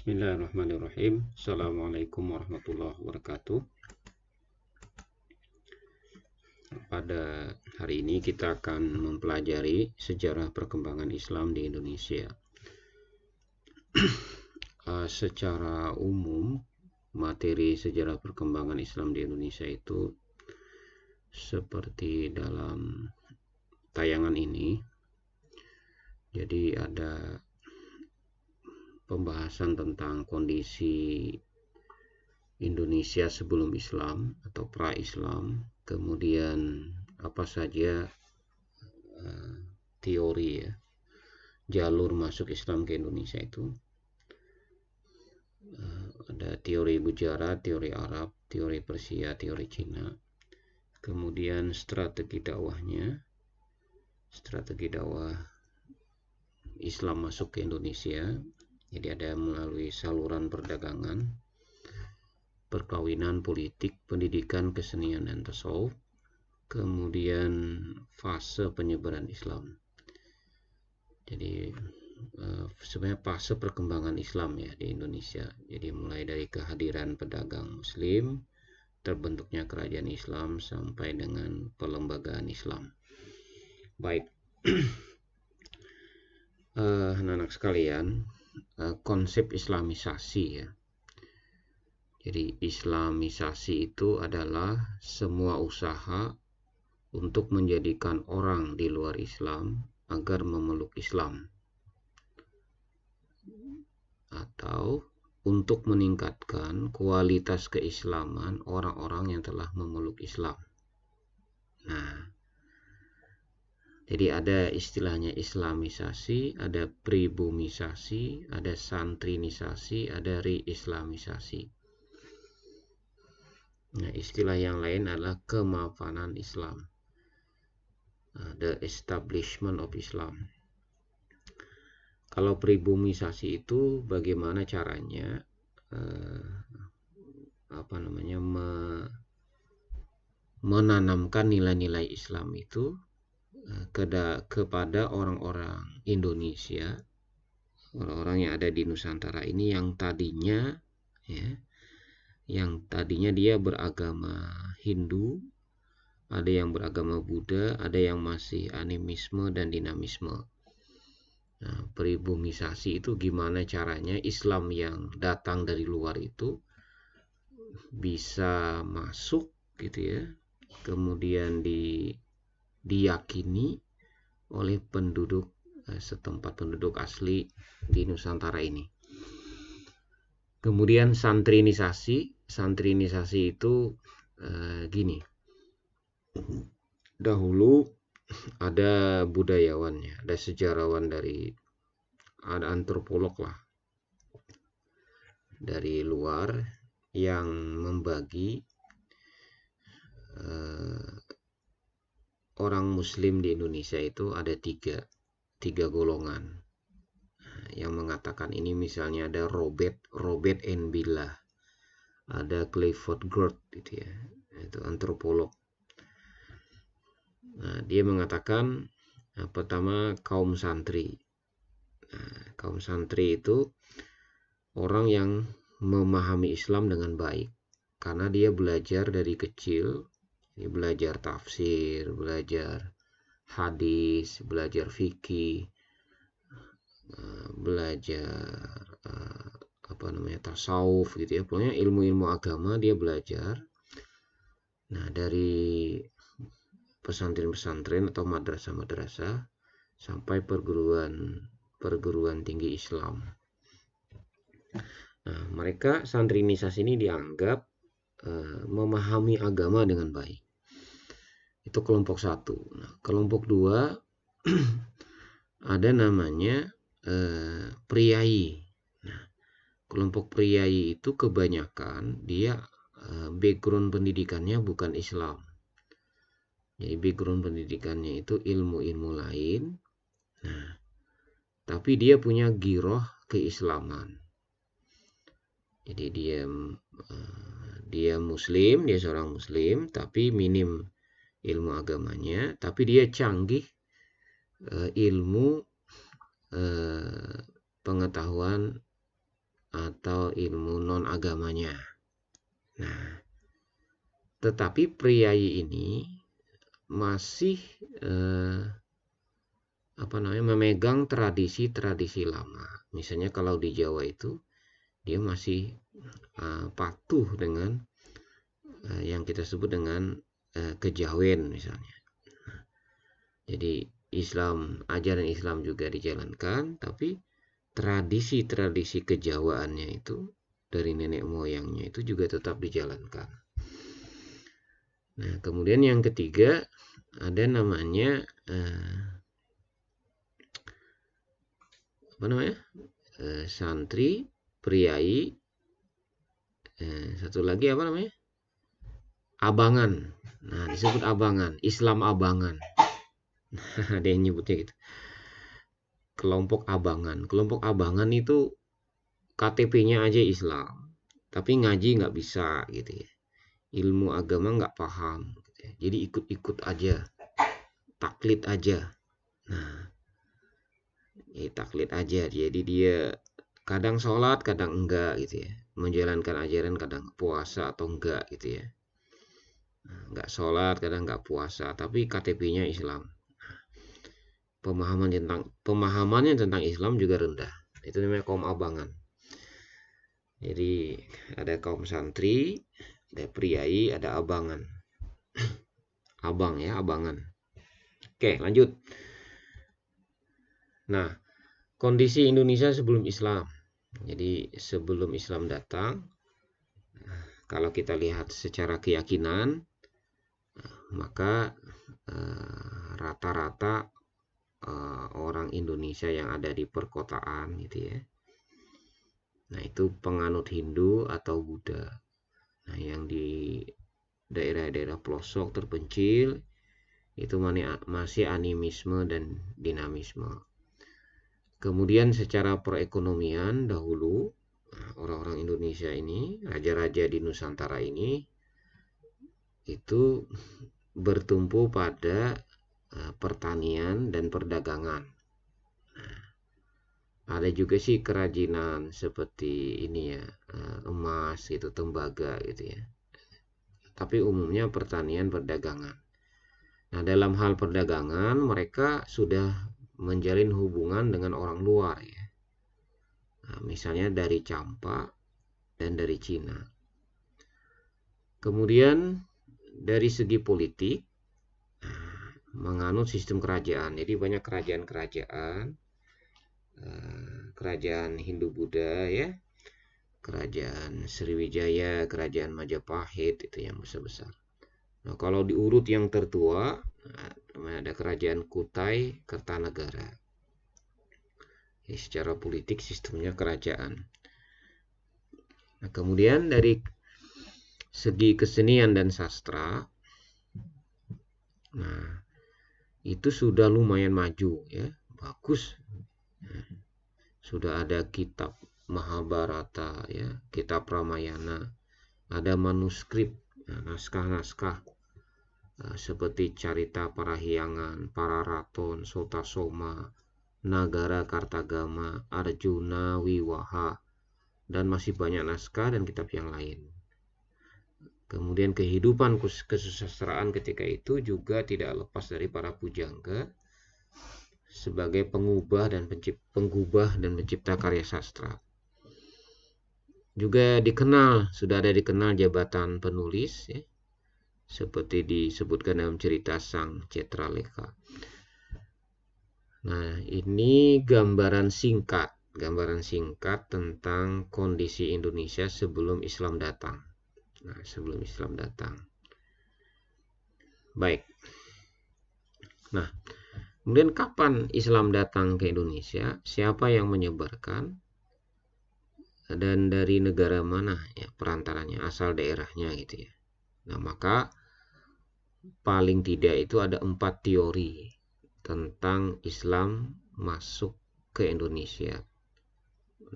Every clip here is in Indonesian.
Bismillahirrahmanirrahim. Assalamualaikum warahmatullahi wabarakatuh. Pada hari ini kita akan mempelajari sejarah perkembangan Islam di Indonesia. Secara umum, materi sejarah perkembangan Islam di Indonesia itu seperti dalam tayangan ini. Jadi ada pembahasan tentang kondisi Indonesia sebelum Islam atau pra-Islam, kemudian apa saja teori jalur masuk Islam ke Indonesia itu. Ada teori Gujarat, teori Arab, teori Persia, teori Cina, kemudian strategi dakwahnya, strategi dakwah Islam masuk ke Indonesia. Jadi ada melalui saluran perdagangan, perkawinan, politik, pendidikan, kesenian, dan tasawuf. Kemudian fase penyebaran Islam. Jadi sebenarnya fase perkembangan Islam ya di Indonesia. Jadi mulai dari kehadiran pedagang Muslim, terbentuknya kerajaan Islam, sampai dengan pelembagaan Islam. Baik, anak-anak sekalian, konsep Islamisasi ya. Jadi Islamisasi itu adalah semua usaha untuk menjadikan orang di luar Islam agar memeluk Islam, atau untuk meningkatkan kualitas keislaman orang-orang yang telah memeluk Islam. Nah, jadi ada istilahnya Islamisasi, ada pribumisasi, ada santrinisasi, ada re-islamisasi. Nah, istilah yang lain adalah kemapanan Islam, the establishment of Islam. Kalau pribumisasi itu bagaimana caranya menanamkan nilai-nilai Islam itu kepada orang-orang Indonesia, orang-orang yang ada di Nusantara ini yang tadinya dia beragama Hindu, ada yang beragama Buddha, ada yang masih animisme dan dinamisme. Nah, pribumisasi itu gimana caranya Islam yang datang dari luar itu bisa masuk gitu ya, kemudian diyakini oleh penduduk setempat, penduduk asli di Nusantara ini. Kemudian santrinisasi itu gini. Dahulu ada budayawannya, ada sejarawan ada antropolog lah dari luar yang membagi orang Muslim di Indonesia itu ada tiga golongan. Yang mengatakan ini misalnya ada Robert N. Billah, ada Clifford Geertz gitu ya, itu antropolog. Nah, dia mengatakan pertama kaum santri. Nah, kaum santri itu orang yang memahami Islam dengan baik karena dia belajar dari kecil. Dia belajar tafsir, belajar hadis, belajar fikih, belajar tasawuf gitu ya. Pokoknya ilmu-ilmu agama dia belajar. Nah, dari pesantren-pesantren atau madrasah-madrasah sampai perguruan tinggi Islam. Nah, mereka santrinisasi ini dianggap memahami agama dengan baik. Itu kelompok satu. Nah, kelompok dua ada namanya priai. Nah, kelompok priai itu kebanyakan dia background pendidikannya bukan Islam. Jadi background pendidikannya itu ilmu-ilmu lain. Nah, tapi dia punya giroh keislaman. Jadi dia Muslim, dia seorang Muslim, tapi minim ilmu agamanya, tapi dia canggih ilmu pengetahuan atau ilmu non agamanya. Nah, tetapi priai ini masih memegang tradisi-tradisi lama. Misalnya kalau di Jawa itu dia masih patuh dengan yang kita sebut dengan kejawen misalnya. Jadi ajaran Islam juga dijalankan, tapi tradisi-tradisi kejawaannya itu dari nenek moyangnya itu juga tetap dijalankan. Nah, kemudian yang ketiga ada namanya santri, priai, satu lagi abangan. Nah, disebut abangan, Islam abangan. Ada yang nyebutnya gitu. Kelompok abangan itu KTP-nya aja Islam, tapi ngaji nggak bisa gitu ya. Ilmu agama nggak paham gitu ya. Jadi ikut-ikut aja, taklid aja. Nah, taklid aja. Jadi dia kadang sholat, kadang enggak gitu ya. Menjalankan ajaran kadang puasa atau enggak gitu ya. Enggak sholat, kadang enggak puasa, tapi KTP-nya Islam. Pemahamannya tentang Islam juga rendah. Itu namanya kaum abangan. Jadi ada kaum santri, ada priai, ada abangan. Abang ya, abangan. Oke, lanjut. Nah, kondisi Indonesia sebelum Islam. Jadi sebelum Islam datang, kalau kita lihat secara keyakinan, maka rata-rata orang Indonesia yang ada di perkotaan gitu ya. Nah, itu penganut Hindu atau Buddha. Nah, yang di daerah-daerah pelosok terpencil itu masih animisme dan dinamisme. Kemudian secara perekonomian dahulu orang-orang Indonesia ini, raja-raja di Nusantara ini itu bertumpu pada pertanian dan perdagangan. Nah, ada juga sih kerajinan seperti ini ya, emas gitu, tembaga gitu ya. Tapi umumnya pertanian perdagangan. Nah, dalam hal perdagangan mereka sudah menjalin hubungan dengan orang luar ya. Nah, misalnya dari Campa dan dari Cina. Kemudian dari segi politik menganut sistem kerajaan. Jadi banyak kerajaan Hindu Buddha ya, kerajaan Sriwijaya, kerajaan Majapahit itu yang besar-besar. Nah, kalau diurut yang tertua, ada kerajaan Kutai Kertanegara. Ya, secara politik sistemnya kerajaan. Nah, kemudian dari segi kesenian dan sastra, nah itu sudah lumayan maju ya, bagus. Sudah ada kitab Mahabharata ya, kitab Ramayana, ada manuskrip, naskah-naskah seperti Carita Parahyangan, Pararaton, Sotasoma, Nagara Kartagama, Arjuna Wiwaha, dan masih banyak naskah dan kitab yang lain. Kemudian kehidupan kesusastraan ketika itu juga tidak lepas dari para pujangga sebagai penggubah dan pencipta karya sastra. Juga sudah ada dikenal jabatan penulis ya, seperti disebutkan dalam cerita Sang Cetralekha. Nah, ini gambaran singkat tentang kondisi Indonesia sebelum Islam datang. Baik. Nah, kemudian kapan Islam datang ke Indonesia? Siapa yang menyebarkan? Dan dari negara mana ya perantaranya, asal daerahnya gitu ya. Nah, maka paling tidak itu ada 4 teori tentang Islam masuk ke Indonesia.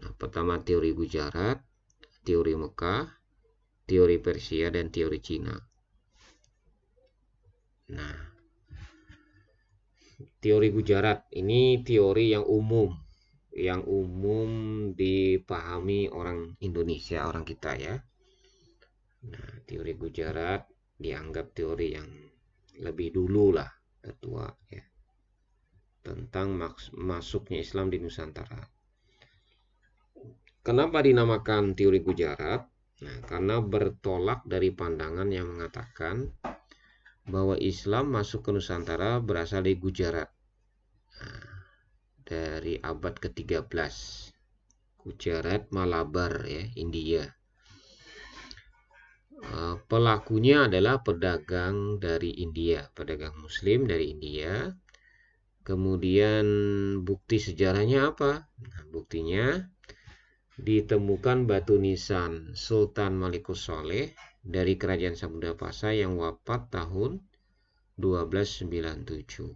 Nah, pertama teori Gujarat, teori Mekah, teori Persia, dan teori Cina. Nah, teori Gujarat ini teori yang umum yang umum dipahami orang Indonesia, orang kita ya. Nah, teori Gujarat dianggap teori yang lebih dulu lah, tertua ya, tentang masuknya Islam di Nusantara. Kenapa dinamakan teori Gujarat? Nah, karena bertolak dari pandangan yang mengatakan bahwa Islam masuk ke Nusantara berasal dari Gujarat. Nah, dari abad ke-13. Gujarat, Malabar ya, India. Pelakunya adalah pedagang dari India, pedagang Muslim dari India. Kemudian bukti sejarahnya apa? Nah, buktinya ditemukan batu nisan Sultan Malikus Saleh dari Kerajaan Samudra Pasar yang wafat tahun 1297.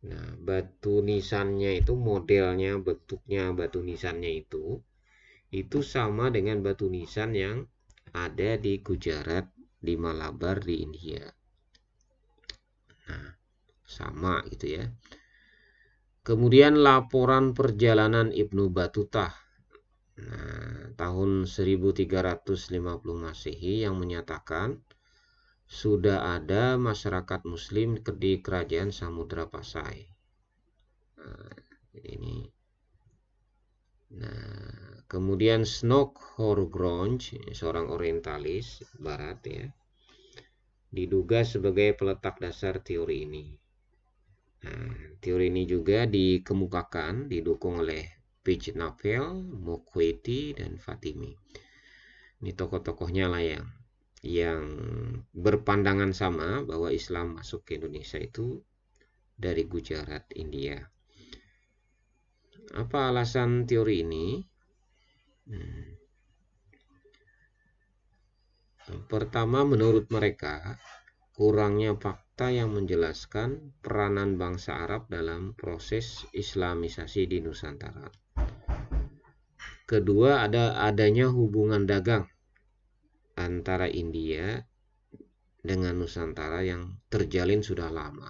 Nah, batu nisannya itu modelnya, bentuknya batu nisannya itu sama dengan batu nisan yang ada di Gujarat, di Malabar, di India. Nah, sama gitu ya. Kemudian laporan perjalanan Ibnu Battuta, nah, tahun 1350 Masehi yang menyatakan sudah ada masyarakat Muslim di Kerajaan Samudra Pasai. Nah, ini. Nah, kemudian Snook Horgronge, seorang orientalis Barat ya, diduga sebagai peletak dasar teori ini. Nah, teori ini juga dikemukakan, didukung oleh Pijnavel, Mokweti, dan Fatimi. Ini tokoh-tokohnya lah yang berpandangan sama bahwa Islam masuk ke Indonesia itu dari Gujarat, India. Apa alasan teori ini? Pertama, menurut mereka, kurangnya fakta yang menjelaskan peranan bangsa Arab dalam proses Islamisasi di Nusantara. Kedua, adanya hubungan dagang antara India dengan Nusantara yang terjalin sudah lama.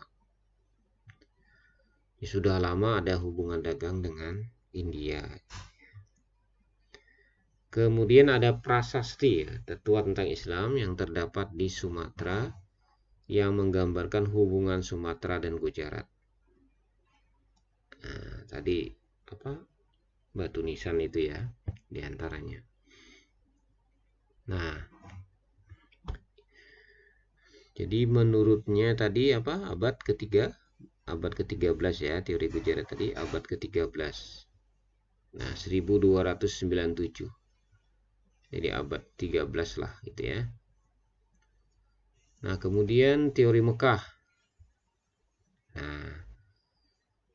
Sudah lama ada hubungan dagang dengan India. Kemudian ada prasasti, tetua tentang Islam yang terdapat di Sumatera yang menggambarkan hubungan Sumatera dan Gujarat. Nah, tadi batu nisan itu ya, diantaranya. Nah, jadi menurutnya tadi abad ketiga, abad ke-13 ya, teori Gujarat tadi abad ke-13. Nah, 1297. Jadi abad 13 lah gitu ya. Nah, kemudian teori Mekah. Nah,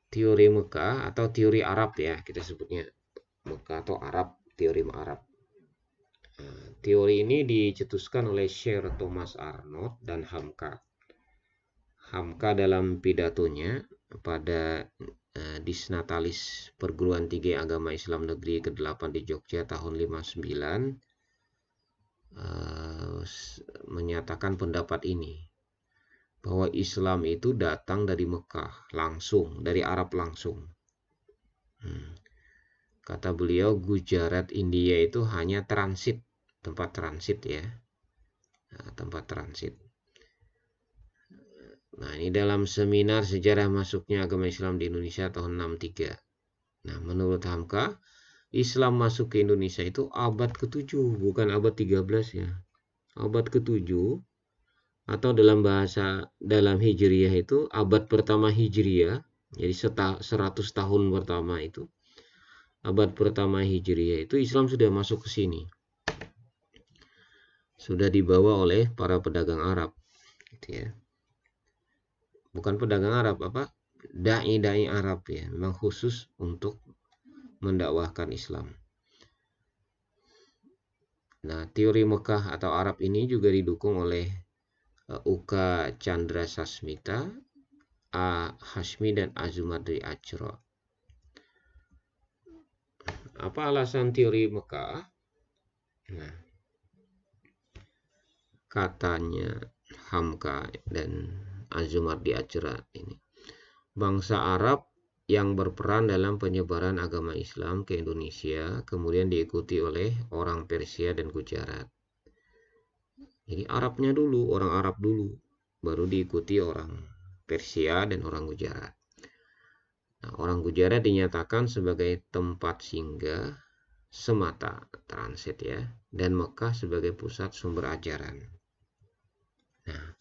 teori Mekah atau teori Arab ya, kita sebutnya Mekah atau Arab, teori Arab. Nah, teori ini dicetuskan oleh Sir Thomas Arnold dan Hamka. Hamka dalam pidatonya pada Disnatalis Perguruan Tinggi Agama Islam Negeri ke-8 di Jogja tahun 59 menyatakan pendapat ini, bahwa Islam itu datang dari Mekah langsung, dari Arab langsung. Kata beliau, Gujarat, India itu hanya transit, tempat transit ya, tempat transit. Nah, ini dalam seminar sejarah masuknya agama Islam di Indonesia tahun 63. Nah, menurut Hamka, Islam masuk ke Indonesia itu abad ke-7, bukan abad 13 ya. Abad ke-7 atau dalam Hijriyah itu abad pertama Hijriyah. Jadi 100 tahun pertama itu. Abad pertama Hijriyah itu Islam sudah masuk ke sini. Sudah dibawa oleh para pedagang Arab gitu ya. Bukan pedagang Arab, dai-dai Arab ya, memang khusus untuk mendakwahkan Islam. Nah, teori Mekah atau Arab ini juga didukung oleh Uka Chandra Sasmita, A. Hashmi, dan Azumardi Achro. Apa alasan teori Mekah? Nah, katanya Hamka dan Azumardi Achro ini, bangsa Arab yang berperan dalam penyebaran agama Islam ke Indonesia, kemudian diikuti oleh orang Persia dan Gujarat. Jadi Arabnya dulu, orang Arab dulu, baru diikuti orang Persia dan orang Gujarat. Nah, orang Gujarat dinyatakan sebagai tempat singgah semata, transit ya, dan Mekah sebagai pusat sumber ajaran. Nah,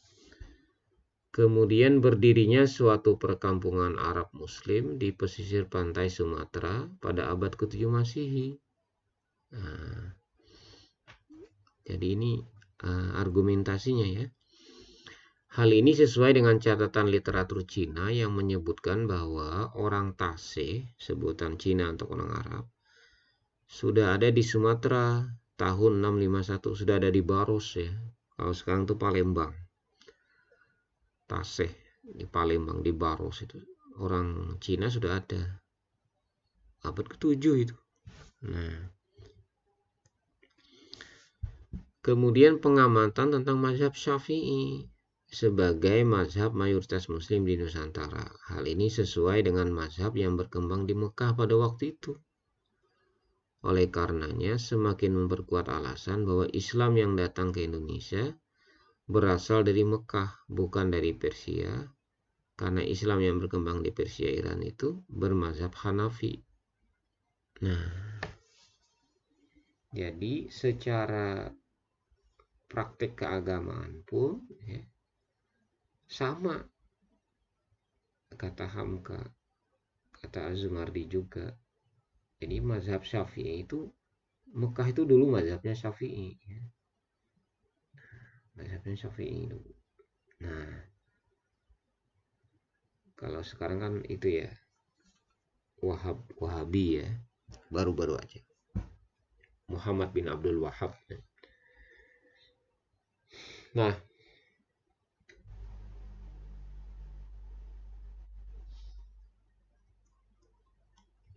kemudian berdirinya suatu perkampungan Arab Muslim di pesisir pantai Sumatera pada abad ke-7 Masehi. Nah, jadi ini argumentasinya ya. Hal ini sesuai dengan catatan literatur Cina yang menyebutkan bahwa orang Tasih, sebutan Cina untuk orang Arab, sudah ada di Sumatera tahun 651, sudah ada di Baros ya. Kalau sekarang itu Palembang. Tasih di Palembang, di Baros itu. Orang Cina sudah ada. Abad ke-7 itu. Nah, kemudian pengamatan tentang mazhab Syafi'i sebagai mazhab mayoritas muslim di Nusantara. Hal ini sesuai dengan mazhab yang berkembang di Mekah pada waktu itu. Oleh karenanya, semakin memperkuat alasan bahwa Islam yang datang ke Indonesia berasal dari Mekah, bukan dari Persia, karena Islam yang berkembang di Persia Iran itu bermazhab Hanafi. Nah, jadi secara praktek keagamaan pun ya, sama, kata Hamka, kata Azumardi juga. Jadi mazhab Syafi'i itu, Mekah itu dulu mazhabnya Syafi'i ya. Mazhabnya Syafi'i dulu. Nah, kalau sekarang kan itu ya Wahabi ya, baru-baru aja Muhammad bin Abdul Wahab.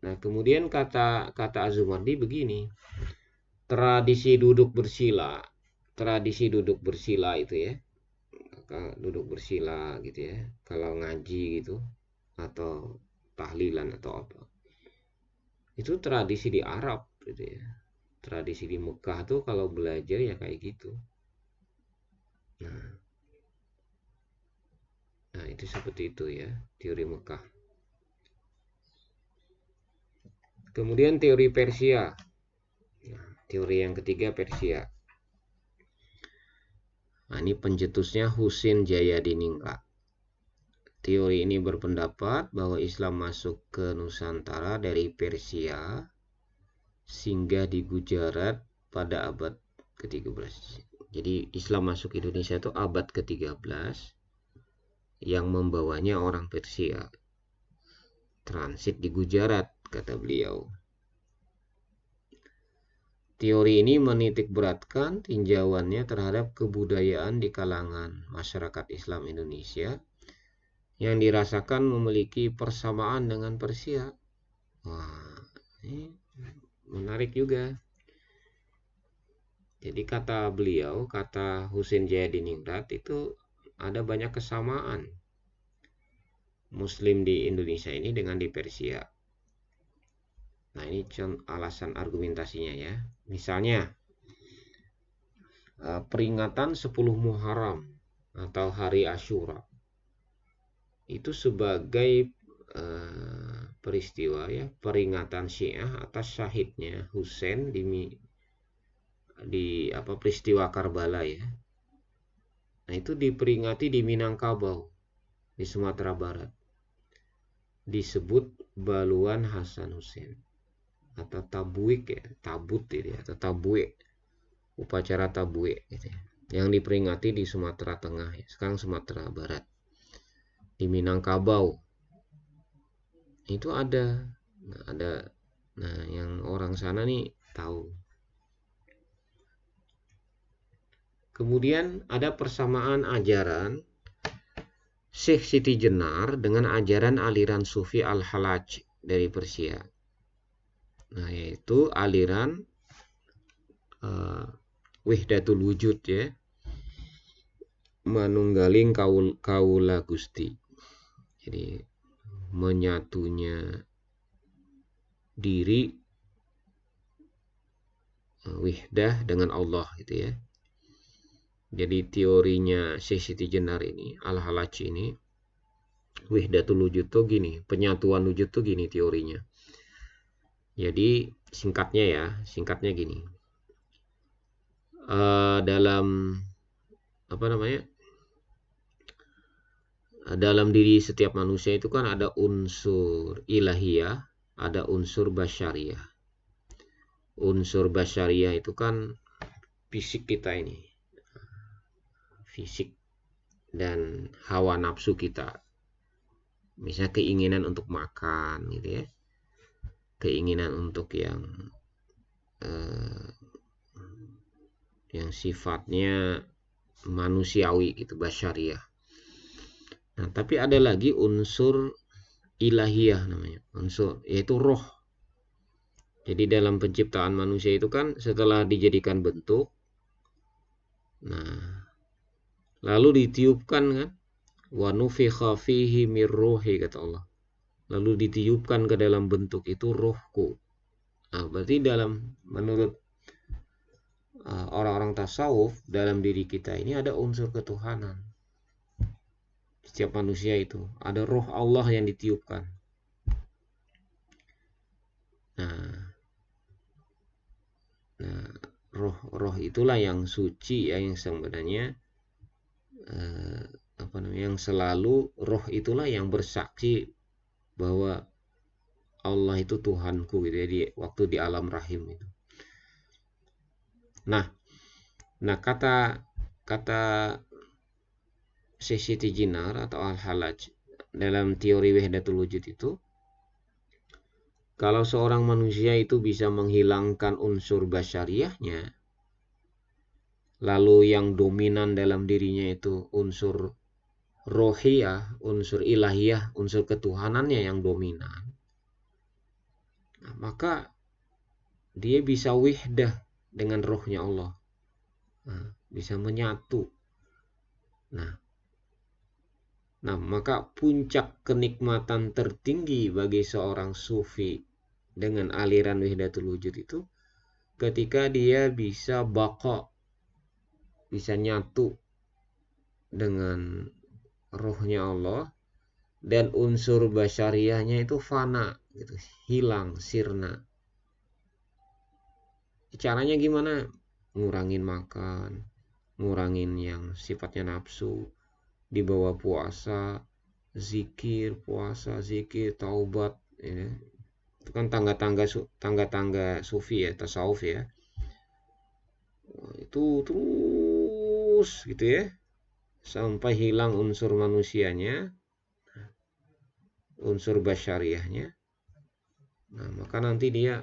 Nah, kemudian kata Azumardi begini, tradisi duduk bersila itu ya, duduk bersila gitu ya, kalau ngaji gitu atau tahlilan atau apa, itu tradisi di Arab gitu ya. Tradisi di Mekah tuh kalau belajar ya kayak gitu. Nah itu seperti itu ya, teori Mekah. Kemudian teori Persia. Nah, teori yang ketiga Persia. Nah, ini pencetusnya Husin Jayadiningrat. Teori ini berpendapat bahwa Islam masuk ke Nusantara dari Persia singgah di Gujarat pada abad ke-13. Jadi Islam masuk Indonesia itu abad ke-13, yang membawanya orang Persia. Transit di Gujarat, kata beliau. Teori ini menitik beratkan tinjauannya terhadap kebudayaan di kalangan masyarakat Islam Indonesia yang dirasakan memiliki persamaan dengan Persia. Wah, ini menarik juga. Jadi kata beliau, kata Husin Jayadiningrat, itu ada banyak kesamaan Muslim di Indonesia ini dengan di Persia. Nah ini alasan argumentasinya ya. Misalnya peringatan 10 Muharram atau hari Asyura itu sebagai peristiwa ya, peringatan Syiah atas syahidnya Husain di peristiwa Karbala ya. Nah itu diperingati di Minangkabau di Sumatera Barat, disebut Baluan Hasan Husain atau tabuik ya, tabut gitu ya, atau tabue, upacara tabue gitu ya, yang diperingati di Sumatera Tengah ya, sekarang Sumatera Barat, di Minangkabau itu ada. Nah yang orang sana nih tahu. Kemudian ada persamaan ajaran Syekh Siti Jenar dengan ajaran aliran Sufi Al-Halaj dari Persia. Nah, yaitu aliran Wihdatul Wujud ya, manunggaling kaula Gusti. Jadi menyatunya diri wihdah dengan Allah gitu ya. Jadi teorinya Syekh Siti Jenar ini, Al-Halaji ini, wihdatul wujud tuh gini, penyatuan wujud tuh gini teorinya. Jadi singkatnya gini. Dalam apa namanya? Dalam diri setiap manusia itu kan ada unsur ilahiyah, ada unsur basyariyah. Unsur basyariyah itu kan fisik kita ini, fisik dan hawa nafsu kita. Misalnya keinginan untuk makan gitu ya, keinginan untuk yang sifatnya manusiawi gitu, basyariyah. Nah, tapi ada lagi unsur ilahiyah namanya, unsur yaitu roh. Jadi dalam penciptaan manusia itu kan setelah dijadikan bentuk, nah lalu ditiupkan kan, wa nufikha fihi mir ruhi kata Allah. Lalu ditiupkan ke dalam bentuk itu rohku. Nah, berarti menurut orang-orang tasawuf, dalam diri kita ini ada unsur ketuhanan. Setiap manusia itu ada roh Allah yang ditiupkan. Nah, roh itulah yang suci ya, yang sebenarnya yang selalu roh itulah yang bersaksi bahwa Allah itu Tuhanku gitu ya, waktu di alam rahim itu. Nah kata Syekh Siti Jenar atau Al-Halaj dalam teori wahdatul wujud itu, kalau seorang manusia itu bisa menghilangkan unsur basyariyahnya, lalu yang dominan dalam dirinya itu unsur rohiyah, unsur ilahiyah, unsur ketuhanannya yang dominan, nah, maka dia bisa wihdah dengan rohnya Allah, nah, bisa menyatu. Nah, maka puncak kenikmatan tertinggi bagi seorang sufi dengan aliran wahdatul wujud itu ketika dia bisa baqa, bisa nyatu dengan rohnya Allah dan unsur basyariyahnya itu fana gitu, hilang, sirna. Caranya gimana? Ngurangin makan, ngurangin yang sifatnya nafsu, dibawa puasa, zikir, taubat ya. Itu kan tangga-tangga sufi ya, tasawuf ya. Itu terus gitu ya, sampai hilang unsur manusianya, unsur basyariyahnya. Nah, maka nanti dia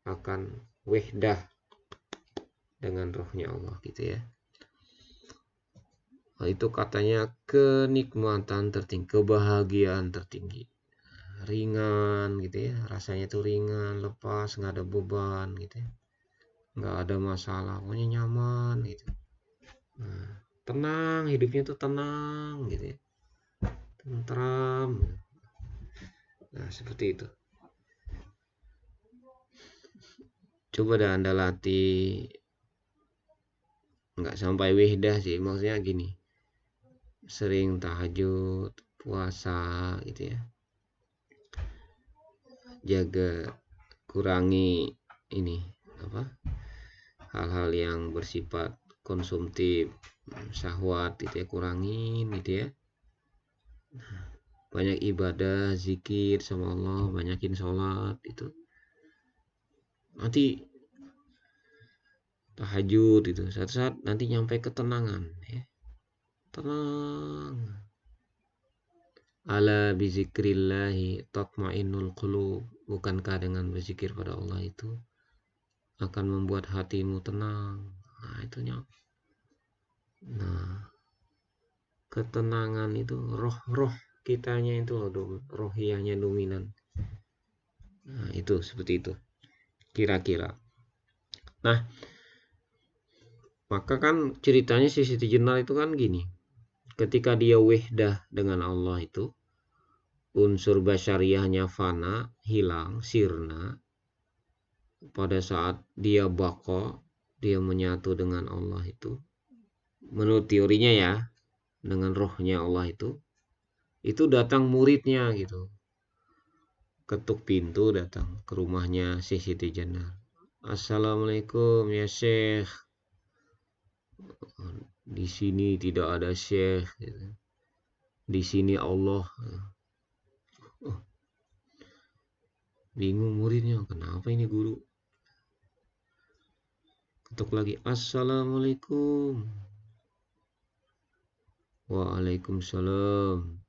akan wahdah dengan rohnya Allah gitu ya. Nah, itu katanya kenikmatan tertinggi, kebahagiaan tertinggi, ringan gitu ya, rasanya tuh ringan, lepas, nggak ada beban gitu ya, nggak ada masalah, pokoknya nyaman gitu. Nah, tenang, hidupnya tuh tenang gitu ya, tentram. Nah, seperti itu. Coba dah Anda latih, nggak sampai wihdah sih, maksudnya gini, sering tahajud, puasa gitu ya, jaga, kurangi ini hal-hal yang bersifat konsumtif, syahwat gitu ya, kurangin gitu ya. Banyak ibadah, zikir sama Allah, banyakin sholat itu. Nanti tahajud itu saat-saat nanti nyampe ketenangan ya. Tenang. Ala bizikrillahi tatmainnul qulub. Bukankah dengan berzikir pada Allah itu akan membuat hatimu tenang? Nah, itunya. Nah, ketenangan itu roh kitanya itu rohiyahnya dominan. Nah, itu seperti itu kira-kira. Nah, maka kan ceritanya si Siti Jenar itu kan gini, ketika dia wahdah dengan Allah itu, unsur basyariahnya fana, hilang, sirna, pada saat dia baqa, dia menyatu dengan Allah itu, menurut teorinya ya, dengan rohnya Allah itu datang muridnya gitu, ketuk pintu, datang ke rumahnya Syekh Siti Jenar. Assalamualaikum ya Syekh, di sini tidak ada Syekh, gitu. Di sini Allah. Oh, bingung muridnya, kenapa ini guru? Ketuk lagi, Assalamualaikum. Waalaikumsalam.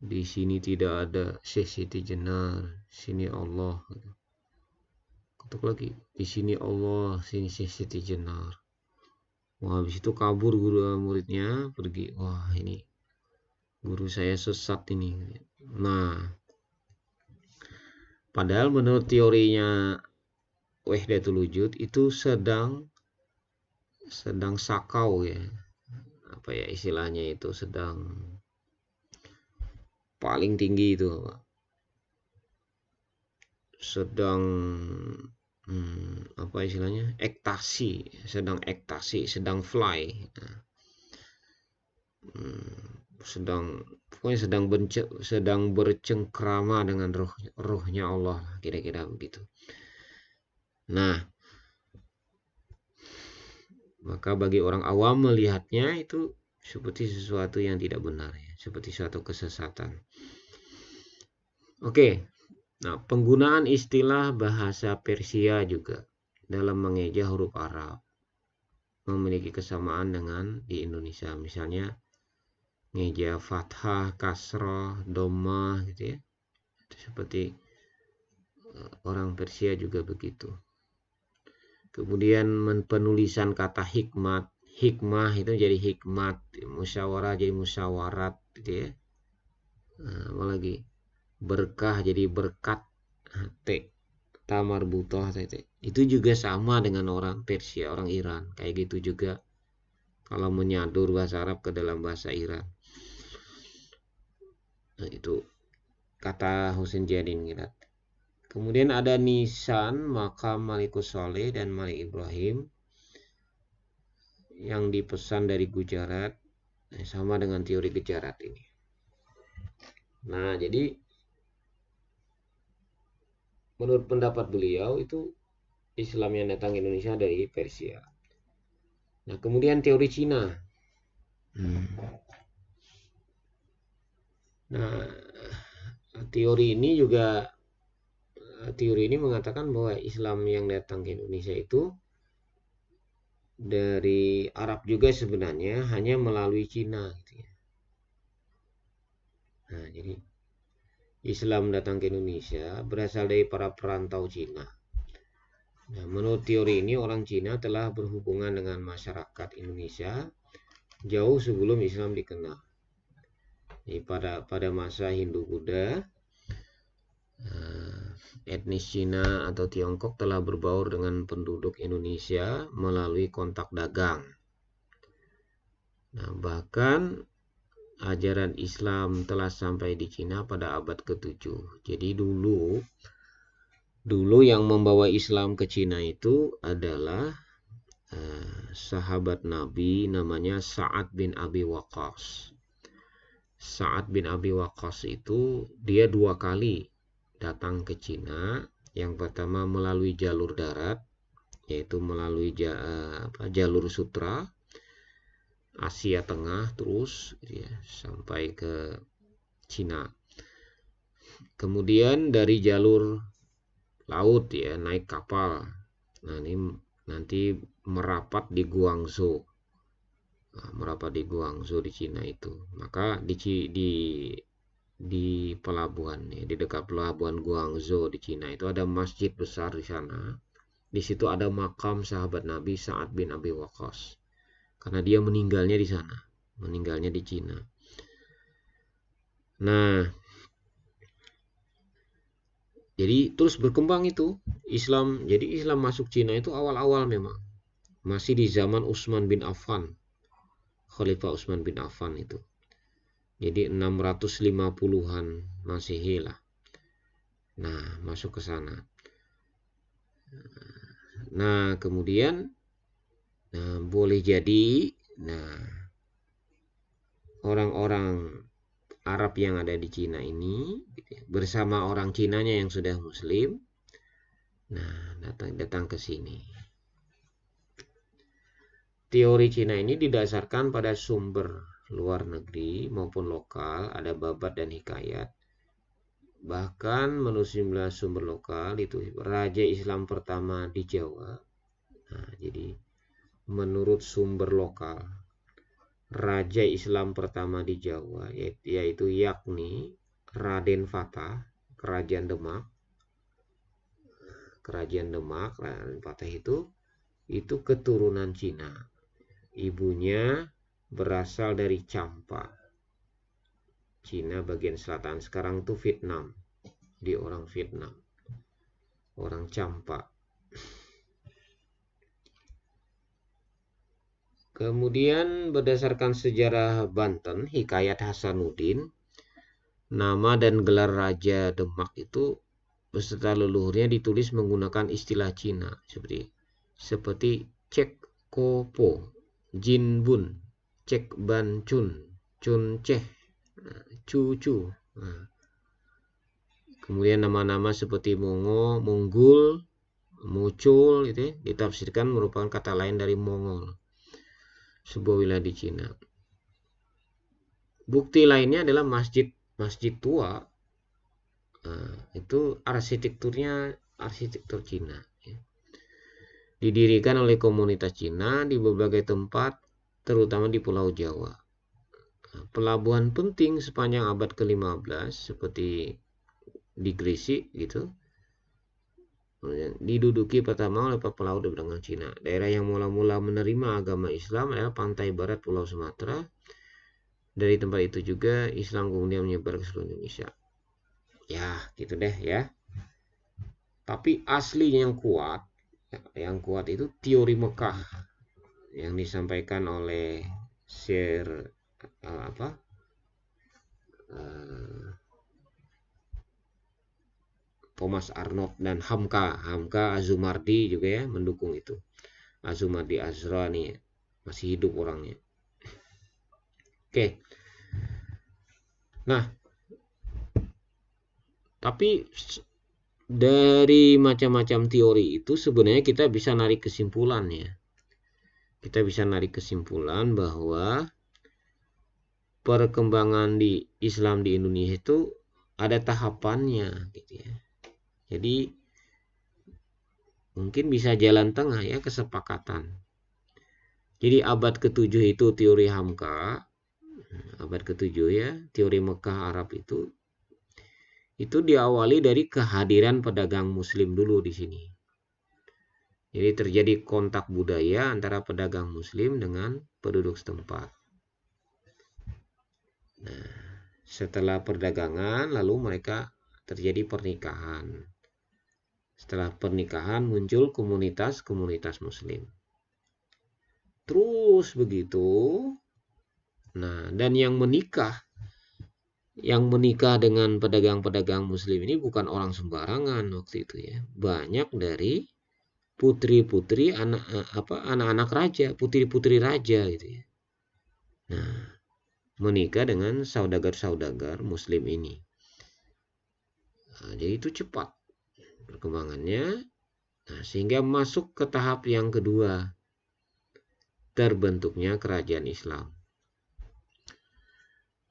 Di sini tidak ada Syekh Siti Jenar, sini Allah. Ketuk lagi, di sini Allah, sini Syekh Siti Jenar. Wah, habis itu kabur guru muridnya, pergi. Wah, ini guru saya sesat ini. Nah, padahal menurut teorinya Wahdatul Wujud itu sedang sakau ya. Apa ya istilahnya itu, sedang paling tinggi itu, sedang apa istilahnya, sedang ekstasi, sedang fly, pokoknya sedang bercengkrama dengan rohnya Allah, kira-kira begitu. Nah, maka bagi orang awam melihatnya itu seperti sesuatu yang tidak benar ya, seperti suatu kesesatan. Oke. Nah, penggunaan istilah bahasa Persia juga dalam mengeja huruf Arab memiliki kesamaan dengan di Indonesia. Misalnya ngeja fathah, kasroh, dhammah gitu ya. Itu seperti orang Persia juga begitu. Kemudian penulisan kata hikmah itu jadi hikmat, musyawarah jadi musyawarat gitu ya. Apa lagi? Berkah jadi berkat, tamar butoh, itu juga sama dengan orang Persia, orang Iran, kayak gitu juga kalau menyadur bahasa Arab ke dalam bahasa Iran. Nah, itu kata Husain Jadin gitu. Kemudian ada nisan, makam Malikus Soleh dan Malik Ibrahim yang dipesan dari Gujarat, sama dengan teori Gujarat ini. Nah, jadi menurut pendapat beliau itu Islam yang datang ke Indonesia dari Persia. Nah, kemudian teori Cina. Nah, teori ini mengatakan bahwa Islam yang datang ke Indonesia itu dari Arab juga sebenarnya, hanya melalui Cina gitu ya. Nah, jadi Islam datang ke Indonesia berasal dari para perantau Cina. Nah, menurut teori ini orang Cina telah berhubungan dengan masyarakat Indonesia jauh sebelum Islam dikenal. Jadi pada masa Hindu-Buddha, etnis Cina atau Tiongkok telah berbaur dengan penduduk Indonesia melalui kontak dagang. Nah, bahkan ajaran Islam telah sampai di Cina pada abad ke-7. Jadi dulu yang membawa Islam ke Cina itu adalah sahabat Nabi namanya Sa'ad bin Abi Waqqas. Sa'ad bin Abi Waqqas itu dia 2 kali datang ke Cina. Yang pertama melalui jalur darat, yaitu melalui jalur sutra Asia Tengah terus gitu ya, sampai ke Cina. Kemudian dari jalur laut ya, naik kapal. Nah, ini nanti merapat di Guangzhou. Merapat di Guangzhou di Cina itu. Maka di pelabuhan ya, di dekat pelabuhan Guangzhou di Cina itu ada masjid besar di sana. Di situ ada makam sahabat Nabi Sa'ad bin Abi Waqqas. Karena dia meninggalnya di sana, meninggalnya di Cina. Nah, jadi terus berkembang itu Islam. Jadi Islam masuk Cina itu awal-awal memang masih di zaman Utsman bin Affan, Khalifah Utsman bin Affan itu. Jadi 650-an Masehi lah. Nah, masuk ke sana. Nah, kemudian boleh jadi orang-orang Arab yang ada di Cina ini bersama orang Cinanya yang sudah Muslim, datang ke sini. Teori Cina ini didasarkan pada sumber luar negeri maupun lokal, ada babat dan hikayat. Bahkan menurut sumber lokal itu raja Islam pertama di Jawa. Jadi menurut sumber lokal, raja Islam pertama di Jawa yaitu yakni Raden Fatah, Kerajaan Demak. Raden Fatah itu keturunan Cina. Ibunya berasal dari Champa, Cina bagian selatan. Sekarang itu Vietnam. Di orang Vietnam, orang Champa. Kemudian berdasarkan sejarah Banten, Hikayat Hasanuddin, nama dan gelar Raja Demak itu beserta leluhurnya ditulis menggunakan istilah Cina seperti Cek Kopo, Jin Bun, Cek Ban Chun, Chun Ceh, Cu Cu. Kemudian nama-nama seperti Mongo, Monggul, Mucul itu ditafsirkan merupakan kata lain dari Mongol, sebuah wilayah di Cina. Bukti lainnya adalah masjid tua. Itu arsitekturnya arsitektur Cina. Didirikan oleh komunitas Cina di berbagai tempat, terutama di Pulau Jawa. Pelabuhan penting sepanjang abad ke-15 seperti di Gresik gitu, diduduki pertama oleh pelaut berdagang Cina. Daerah yang mula-mula menerima agama Islam adalah pantai barat Pulau Sumatera. Dari tempat itu juga Islam kemudian menyebar ke seluruh Indonesia. Ya, gitu deh ya. Tapi asli yang kuat itu teori Mekah yang disampaikan oleh Sir Thomas Arnold dan Hamka Azumardi juga ya mendukung itu. Azumardi Azra nih masih hidup orangnya. Oke. Nah, tapi dari macam-macam teori itu sebenarnya kita bisa narik kesimpulan ya. Kita bisa narik kesimpulan bahwa perkembangan di Islam di Indonesia itu ada tahapannya gitu ya. Jadi mungkin bisa jalan tengah ya, kesepakatan. Jadi abad ke-7 itu teori Hamka, abad ke-7 ya, teori Mekah Arab itu diawali dari kehadiran pedagang Muslim dulu di sini. Jadi terjadi kontak budaya antara pedagang Muslim dengan penduduk setempat. Nah, setelah perdagangan lalu mereka terjadi pernikahan. Setelah pernikahan muncul komunitas Muslim. Terus begitu. Nah, dan yang menikah dengan pedagang-pedagang Muslim ini bukan orang sembarangan waktu itu ya. Banyak dari putri-putri anak-anak raja, putri-putri raja gitu ya. Nah, menikah dengan saudagar-saudagar Muslim ini. Nah, jadi itu cepat perkembangannya. Nah, sehingga masuk ke tahap yang kedua, terbentuknya kerajaan Islam.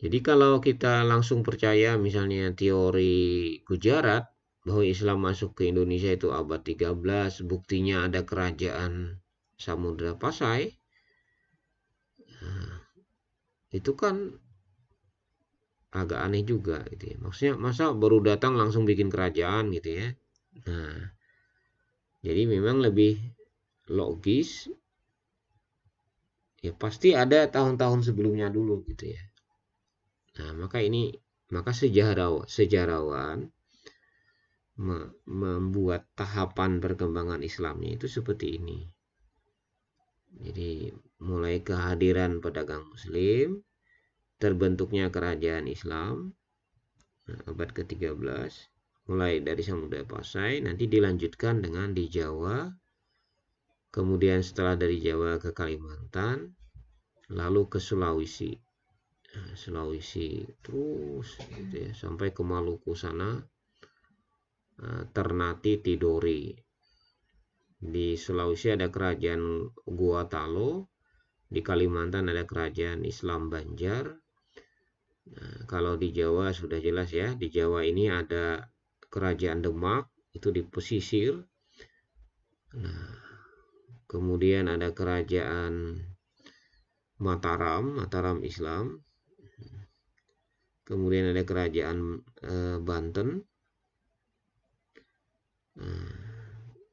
Jadi kalau kita langsung percaya misalnya teori Gujarat bahwa Islam masuk ke Indonesia itu abad 13, buktinya ada kerajaan Samudra Pasai, nah, itu kan agak aneh juga gitu ya. Maksudnya masa baru datang langsung bikin kerajaan gitu ya. Nah, jadi memang lebih logis ya, pasti ada tahun-tahun sebelumnya dulu gitu ya. Nah, maka sejarawan membuat tahapan perkembangan Islamnya itu seperti ini. Jadi mulai kehadiran pedagang Muslim, terbentuknya kerajaan Islam, abad ke-13, mulai dari Samudra Pasai, nanti dilanjutkan dengan di Jawa, kemudian setelah dari Jawa ke Kalimantan, lalu ke Sulawesi. Sulawesi terus gitu ya, sampai ke Maluku sana, Ternate Tidore. Di Sulawesi ada kerajaan Gua Talo, di Kalimantan ada kerajaan Islam Banjar. Nah, kalau di Jawa sudah jelas ya, di Jawa ini ada kerajaan Demak, itu di pesisir. Nah, kemudian ada kerajaan Mataram Islam. Kemudian ada kerajaan Banten,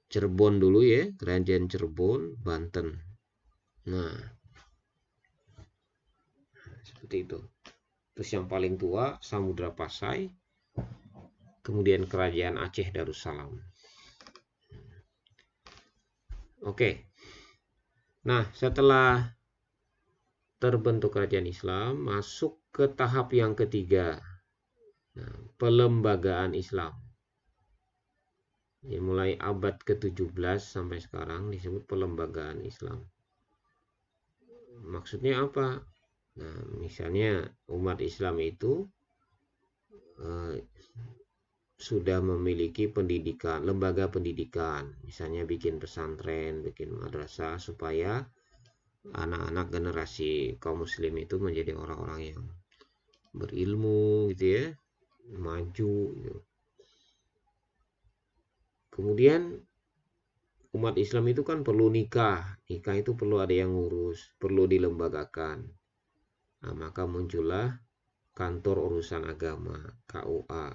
Cirebon dulu ya, kerajaan Cirebon, Banten. Nah, seperti itu. Terus yang paling tua Samudra Pasai, kemudian kerajaan Aceh Darussalam. Oke. Nah, setelah terbentuk kerajaan Islam, masuk ke tahap yang ketiga, pelembagaan Islam. Ya, mulai abad ke-17 sampai sekarang disebut pelembagaan Islam. Maksudnya apa? Nah, misalnya umat Islam itu sudah memiliki pendidikan, lembaga pendidikan, misalnya bikin pesantren, bikin madrasah, supaya anak-anak generasi kaum muslim itu menjadi orang-orang yang berilmu gitu ya, maju gitu. Kemudian umat Islam itu kan perlu nikah itu perlu ada yang ngurus, perlu dilembagakan. Nah, maka muncullah kantor urusan agama, KUA.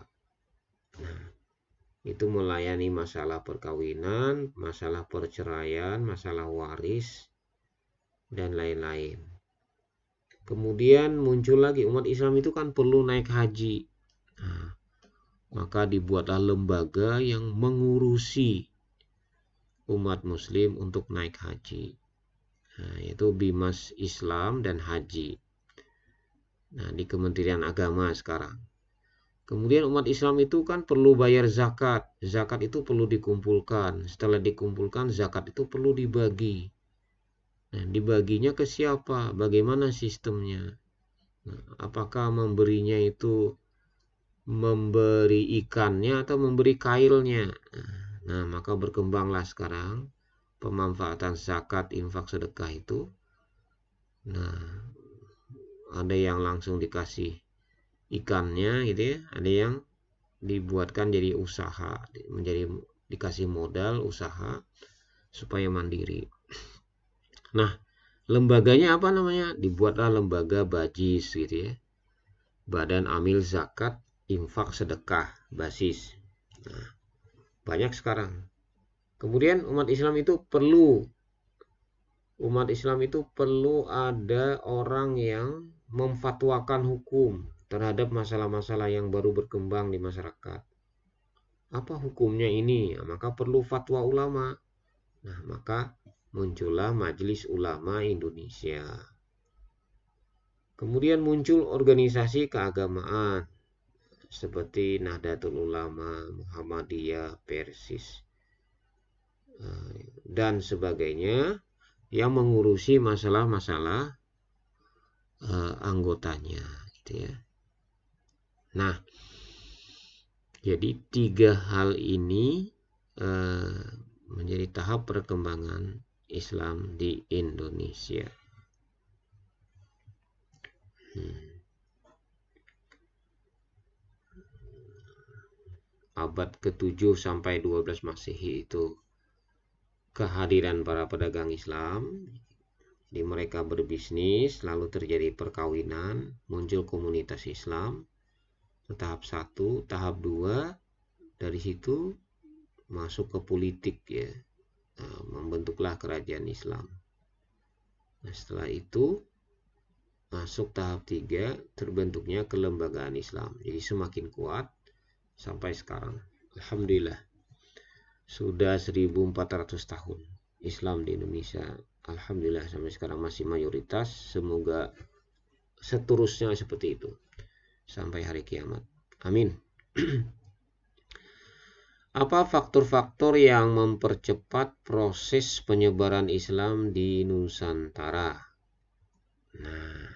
Nah, itu melayani masalah perkawinan, masalah perceraian, masalah waris, dan lain-lain. Kemudian muncul lagi, umat Islam itu kan perlu naik haji. Nah, maka dibuatlah lembaga yang mengurusi umat muslim untuk naik haji. Nah, yaitu Bimas Islam dan Haji. Nah, di Kementerian Agama sekarang. Kemudian umat Islam itu kan perlu bayar zakat. Zakat itu perlu dikumpulkan. Setelah dikumpulkan, zakat itu perlu dibagi. Nah, dibaginya ke siapa? Bagaimana sistemnya? Nah, apakah memberinya itu memberi ikannya atau memberi kailnya? Nah, maka berkembanglah sekarang pemanfaatan zakat, infak, sedekah itu. Nah, ada yang langsung dikasih ikannya gitu ya, ada yang dibuatkan jadi usaha, menjadi dikasih modal usaha supaya mandiri. Nah, lembaganya apa namanya? Dibuatlah lembaga BAJIS gitu ya, Badan Amil Zakat Infak Sedekah BASIS. Nah, banyak sekarang. Kemudian umat Islam itu perlu ada orang yang memfatwakan hukum terhadap masalah-masalah yang baru berkembang di masyarakat. Apa hukumnya ini? Nah, maka perlu fatwa ulama. Nah, maka muncullah Majelis Ulama Indonesia. Kemudian muncul organisasi keagamaan seperti Nahdlatul Ulama, Muhammadiyah, Persis, dan sebagainya, yang mengurusi masalah-masalah anggotanya gitu ya. Nah, jadi 3 hal ini menjadi tahap perkembangan Islam di Indonesia. Abad ke-7 sampai 12 Masehi itu kehadiran para pedagang Islam. Jadi mereka berbisnis, lalu terjadi perkawinan, muncul komunitas Islam. Tahap 1, tahap 2, dari situ masuk ke politik ya. Nah, membentuklah kerajaan Islam. Nah, setelah itu masuk tahap 3, terbentuknya kelembagaan Islam. Jadi semakin kuat sampai sekarang. Alhamdulillah. Sudah 1400 tahun Islam di Indonesia. Alhamdulillah sampai sekarang masih mayoritas. Semoga seterusnya seperti itu sampai hari kiamat. Amin. Apa faktor-faktor yang mempercepat proses penyebaran Islam di Nusantara? Nah,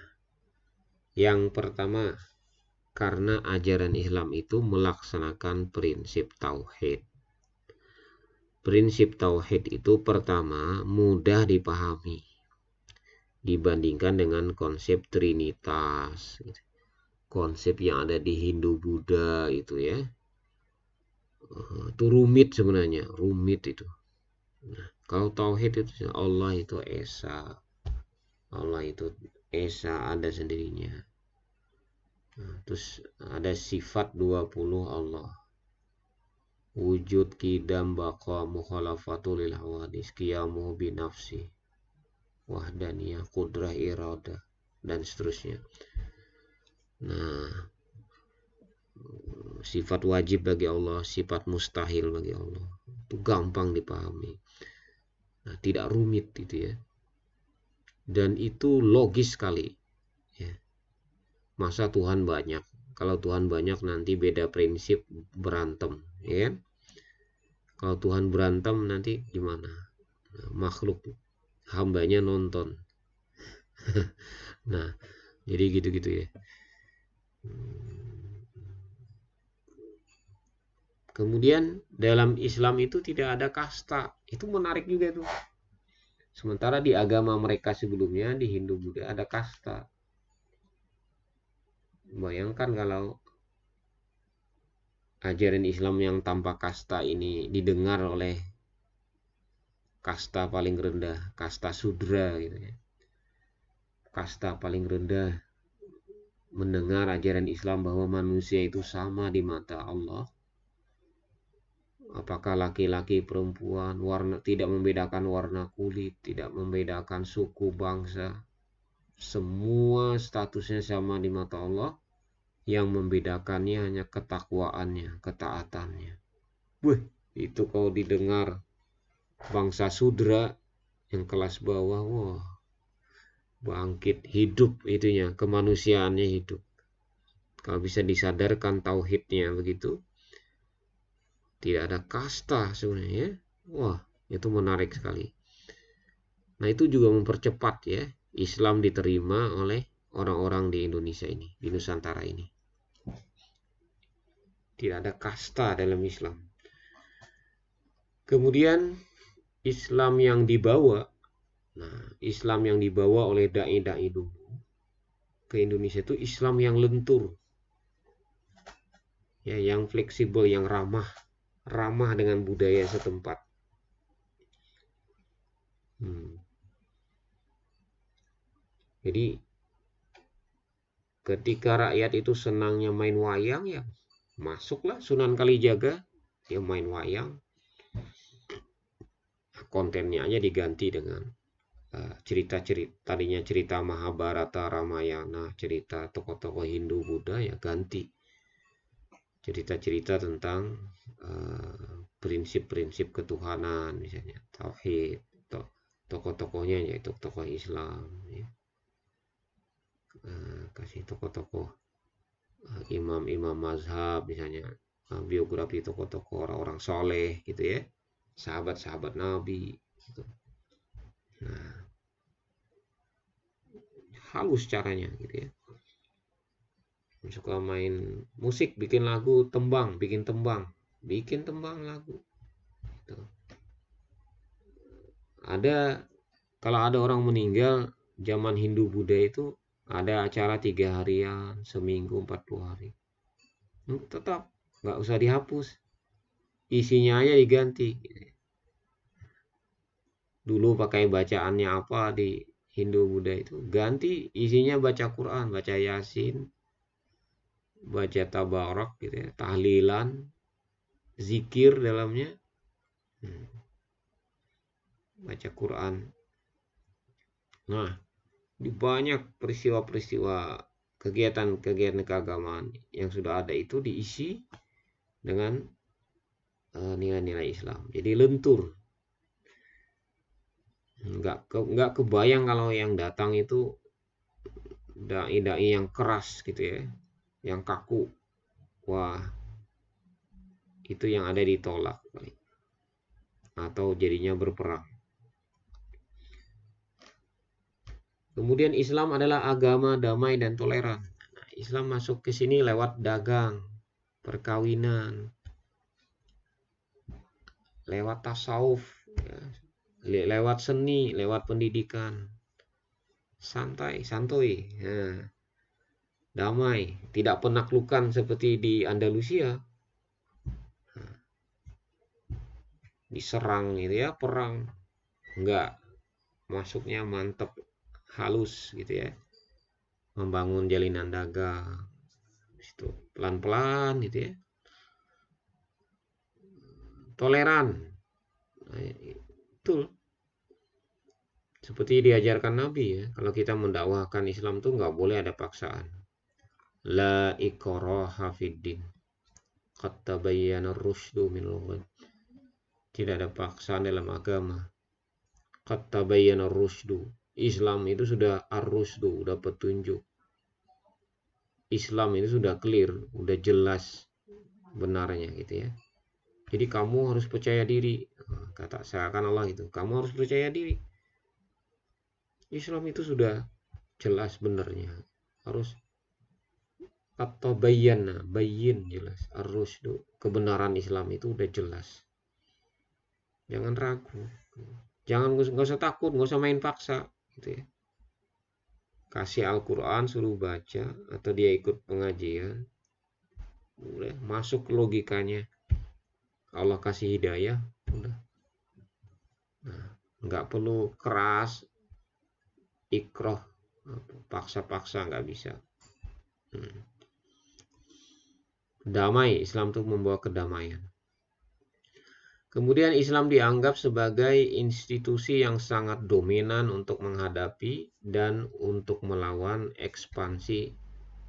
yang pertama, karena ajaran Islam itu melaksanakan prinsip tauhid. Prinsip tauhid itu pertama mudah dipahami dibandingkan dengan konsep trinitas, konsep yang ada di Hindu Buddha itu ya. Itu rumit sebenarnya, rumit itu. Nah, kalau tauhid itu Allah itu esa, Allah itu esa ada sendirinya. Nah, terus ada sifat 20 Allah. Wujud, kidam, baqa, mukhalafatul lil hawadis, qiyamuhu binafsi, wahdaniyah, qudrah, iradah, dan seterusnya. Nah, sifat wajib bagi Allah, sifat mustahil bagi Allah. Itu gampang dipahami. Nah, tidak rumit itu ya. Dan itu logis sekali. Ya. Masa Tuhan banyak? Kalau Tuhan banyak nanti beda prinsip, berantem, ya. Kalau Tuhan berantem nanti gimana? Nah, makhluk hambanya nonton. Nah, jadi gitu-gitu ya. Kemudian dalam Islam itu tidak ada kasta. Itu menarik juga tuh. Sementara di agama mereka sebelumnya, di Hindu Buddha ada kasta. Bayangkan kalau ajaran Islam yang tanpa kasta ini didengar oleh kasta paling rendah, kasta Sudra gitu ya. Kasta paling rendah mendengar ajaran Islam bahwa manusia itu sama di mata Allah. Apakah laki-laki, perempuan, warna, tidak membedakan warna kulit, tidak membedakan suku, bangsa. Semua statusnya sama di mata Allah. Yang membedakannya hanya ketakwaannya, ketaatannya. Wih, itu kalau didengar bangsa Sudra yang kelas bawah, wah, bangkit, hidup itunya, kemanusiaannya hidup. Kalau bisa disadarkan tauhidnya begitu, tidak ada kasta sebenarnya. Wah, itu menarik sekali. Nah, itu juga mempercepat ya Islam diterima oleh orang-orang di Indonesia ini, di Nusantara ini. Tidak ada kasta dalam Islam. Kemudian Islam yang dibawa, nah Islam yang dibawa oleh dai-dai dulu ke Indonesia itu Islam yang lentur, ya, yang fleksibel, yang ramah dengan budaya setempat. Jadi ketika rakyat itu senangnya main wayang, ya masuklah Sunan Kalijaga, dia main wayang. Kontennya aja diganti dengan cerita-cerita, tadinya cerita Mahabharata, Ramayana, cerita tokoh-tokoh Hindu, Buddha, ya ganti cerita-cerita tentang prinsip-prinsip ketuhanan, misalnya tauhid, tokoh-tokohnya yaitu tokoh Islam, ya. Kasih tokoh-tokoh imam-imam mazhab, misalnya biografi tokoh-tokoh orang-orang soleh gitu ya, sahabat-sahabat Nabi gitu. Nah, halus caranya gitu ya. Suka main musik, bikin lagu, bikin tembang lagu gitu. Kalau ada orang meninggal zaman Hindu Buddha itu ada acara 3 harian, seminggu, 40 hari. Tetap nggak usah dihapus, isinya aja diganti. Dulu pakai bacaannya apa di Hindu Buddha itu, ganti isinya baca Quran, baca Yasin, baca tabarak gitu ya, tahlilan, zikir dalamnya, baca Quran. Nah, di banyak peristiwa-peristiwa kegiatan-kegiatan keagamaan yang sudah ada itu diisi dengan nilai-nilai Islam. Jadi lentur. Nggak kebayang kalau yang datang itu dai-dai yang keras gitu ya, yang kaku. Wah, itu yang ada ditolak atau jadinya berperang. Kemudian Islam adalah agama damai dan toleran. Nah, Islam masuk ke sini lewat dagang, perkawinan, lewat tasawuf, ya, lewat seni, lewat pendidikan. Santai, santuy, nah, damai, tidak penaklukan seperti di Andalusia. Nah, diserang gitu ya, perang. Enggak, masuknya mantep, halus gitu ya. Membangun jalinan dagang. Itu pelan-pelan gitu ya. Toleran. Nah, itu seperti diajarkan Nabi ya. Kalau kita mendakwahkan Islam tuh nggak boleh ada paksaan. La ikraha fiddin. Qad tabayyana ar-rusydu minal ghayy. Tidak ada paksaan dalam agama. Qad tabayyana ar-rusydu. Islam itu sudah ar-rusydu, sudah petunjuk. Islam itu sudah clear, sudah jelas benarnya gitu ya. Jadi kamu harus percaya diri. Kata seakan Allah itu, kamu harus percaya diri. Islam itu sudah jelas benarnya. Harus atau bayin jelas. Ar-rusydu, kebenaran Islam itu udah jelas. Jangan ragu. Jangan, nggak usah takut, nggak usah main paksa gitu ya. Kasih Al-Quran, suruh baca, atau dia ikut pengajian, udah masuk logikanya. Allah kasih hidayah, udah. Nah, nggak perlu keras, ikroh, paksa-paksa, nggak bisa. Damai, Islam itu membawa kedamaian. Kemudian Islam dianggap sebagai institusi yang sangat dominan untuk menghadapi dan untuk melawan ekspansi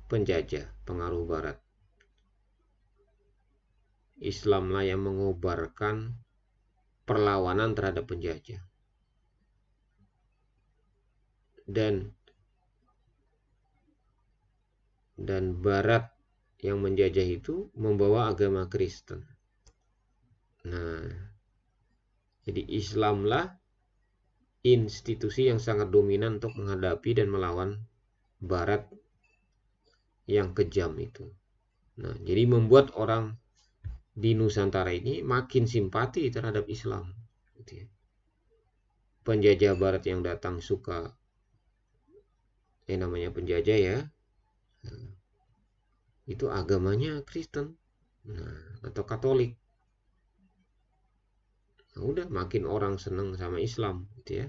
penjajah pengaruh barat. Islamlah yang mengobarkan perlawanan terhadap penjajah. Dan barat yang menjajah itu membawa agama Kristen. Nah, jadi Islamlah institusi yang sangat dominan untuk menghadapi dan melawan barat yang kejam itu. Nah, jadi membuat orang di Nusantara ini makin simpati terhadap Islam. Gitu ya. Penjajah barat yang datang suka, namanya penjajah ya, itu agamanya Kristen, atau Katolik. Nah, udah makin orang senang sama Islam gitu ya.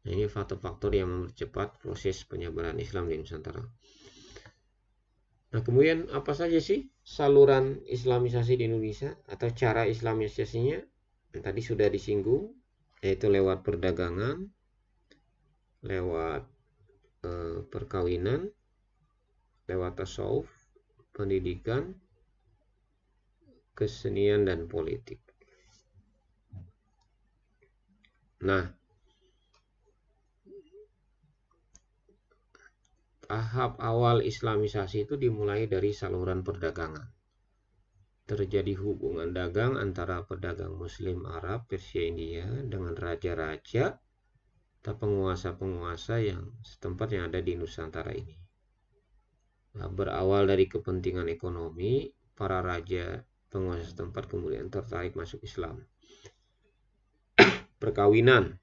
Nah, ini faktor-faktor yang mempercepat proses penyebaran Islam di Nusantara. Nah, kemudian apa saja sih saluran Islamisasi di Indonesia atau cara Islamisasinya? Yang tadi sudah disinggung, yaitu lewat perdagangan, lewat perkawinan, lewat tasawuf, pendidikan, kesenian, dan politik. Nah, tahap awal Islamisasi itu dimulai dari saluran perdagangan. Terjadi hubungan dagang antara pedagang Muslim Arab Persia India dengan raja-raja atau penguasa-penguasa yang setempat yang ada di Nusantara ini. Nah, berawal dari kepentingan ekonomi, para raja penguasa setempat kemudian tertarik masuk Islam. Perkawinan.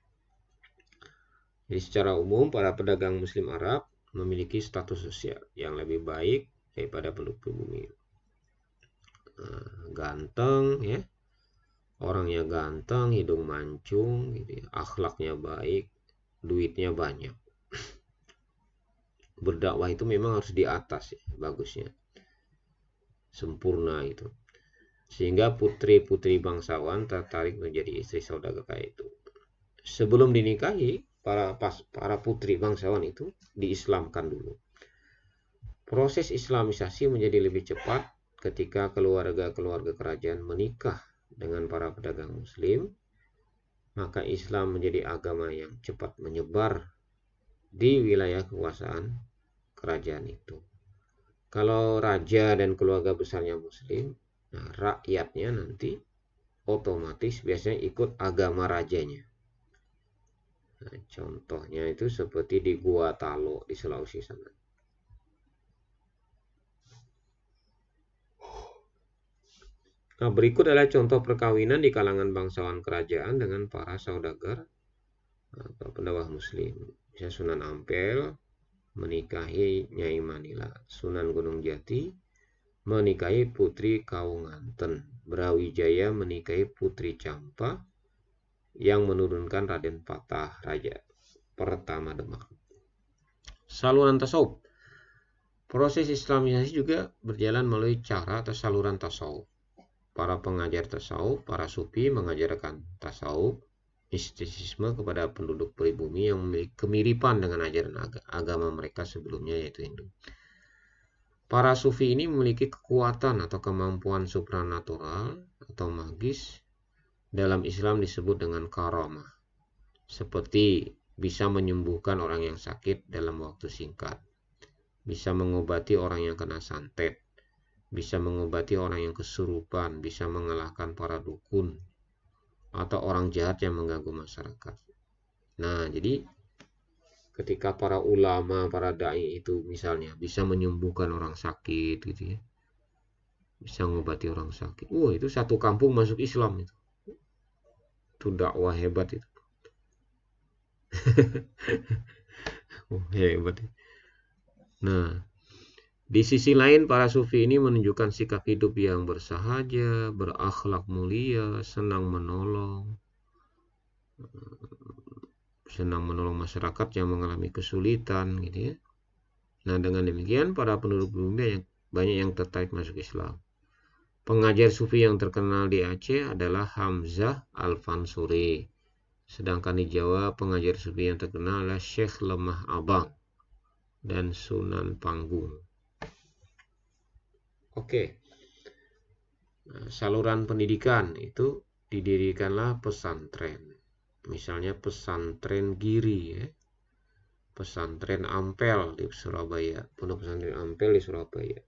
Jadi secara umum para pedagang Muslim Arab memiliki status sosial yang lebih baik daripada penduduk bumi. Ganteng ya, orangnya ganteng, hidung mancung gitu ya, akhlaknya baik, duitnya banyak. Berdakwah itu memang harus di atas ya, bagusnya, sempurna itu, sehingga putri-putri bangsawan tertarik menjadi istri saudagar kaya itu. Sebelum dinikahi, para putri bangsawan itu diislamkan dulu. Proses Islamisasi menjadi lebih cepat ketika keluarga-keluarga kerajaan menikah dengan para pedagang Muslim, maka Islam menjadi agama yang cepat menyebar di wilayah kekuasaan kerajaan itu. Kalau raja dan keluarga besarnya muslim, nah rakyatnya nanti otomatis biasanya ikut agama rajanya. Nah, contohnya itu seperti di Gua Talo di Sulawesi sana. Nah, berikut adalah contoh perkawinan di kalangan bangsawan kerajaan dengan para saudagar atau pendawah muslim. Misalnya Sunan Ampel menikahi Nyai Manila, Sunan Gunung Jati menikahi Putri Kaunganten, Brawijaya menikahi Putri Campa yang menurunkan Raden Patah Raja pertama Demak. Saluran tasawuf. Proses Islamisasi juga berjalan melalui cara atau saluran tasawuf. Para pengajar tasawuf, para sufi mengajarkan tasawuf, mistisisme kepada penduduk pribumi yang memiliki kemiripan dengan ajaran agama mereka sebelumnya, yaitu Hindu. Para sufi ini memiliki kekuatan atau kemampuan supranatural atau magis. Dalam Islam disebut dengan karamah, seperti bisa menyembuhkan orang yang sakit dalam waktu singkat, bisa mengobati orang yang kena santet, bisa mengobati orang yang kesurupan, bisa mengalahkan para dukun atau orang jahat yang mengganggu masyarakat. Nah, jadi ketika para ulama, para dai itu misalnya bisa menyembuhkan orang sakit gitu ya, bisa mengobati orang sakit, itu satu kampung masuk Islam itu dakwah hebat itu. Hebat. Nah, di sisi lain, para sufi ini menunjukkan sikap hidup yang bersahaja, berakhlak mulia, senang menolong masyarakat yang mengalami kesulitan, gitu ya. Nah, dengan demikian, para penduduk bumi banyak yang tertarik masuk Islam. Pengajar sufi yang terkenal di Aceh adalah Hamzah Al-Fansuri. Sedangkan di Jawa, pengajar sufi yang terkenal adalah Syekh Lemah Abang dan Sunan Panggung. Oke. Nah, saluran pendidikan itu didirikanlah pesantren. Misalnya pesantren Giri ya. Pesantren Ampel di Surabaya, Pondok Pesantren Ampel di Surabaya.